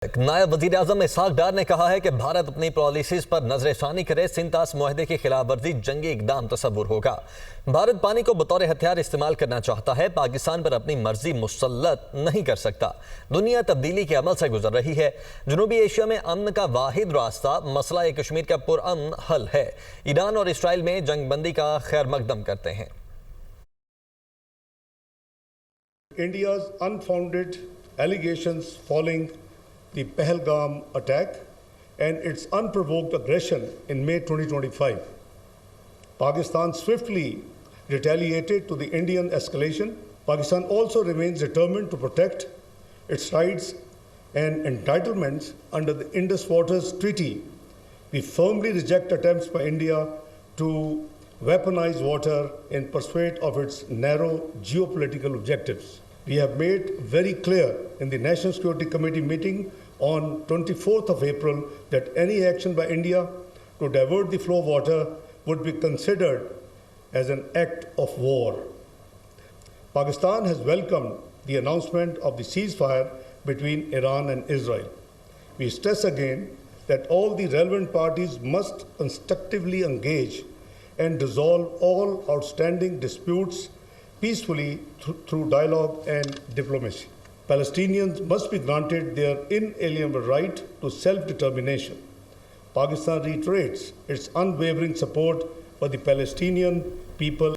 नायब वज़ीर आज़म इशाक डार ने कहा है कि भारत अपनी पॉलिसीज पर नजरसानी करे, सिंतास मुआहदे की खिलाफ वर्जी जंगी इकदाम तस्वुर होगा। भारत पानी को बतौर हथियार इस्तेमाल करना चाहता है, पाकिस्तान पर अपनी मर्जी मुसल्लत नहीं कर सकता। दुनिया तब्दीली के अमल से गुजर रही है। जनूबी एशिया में अमन का वाहिद रास्ता मसला कश्मीर का पुरअमन हल है। ईरान और इसराइल में जंग बंदी का खैर मकदम करते हैं। India's unfounded allegations following the Pahalgam attack and its unprovoked aggression in May 2025. Pakistan swiftly retaliated to the Indian escalation. Pakistan also remains determined to protect its rights and entitlements under the Indus Waters Treaty. We firmly reject attempts by India to weaponize water in pursuit of its narrow geopolitical objectives. We have made very clear in the National Security Committee meeting on 24th of April that any action by India to divert the flow of water would be considered as an act of war. Pakistan has welcomed the announcement of the ceasefire between Iran and Israel. We stress again that all the relevant parties must constructively engage and resolve all outstanding disputes peacefully through dialogue and diplomacy. Palestinians must be granted their inalienable right to self-determination. Pakistan reiterates its unwavering support for the Palestinian people.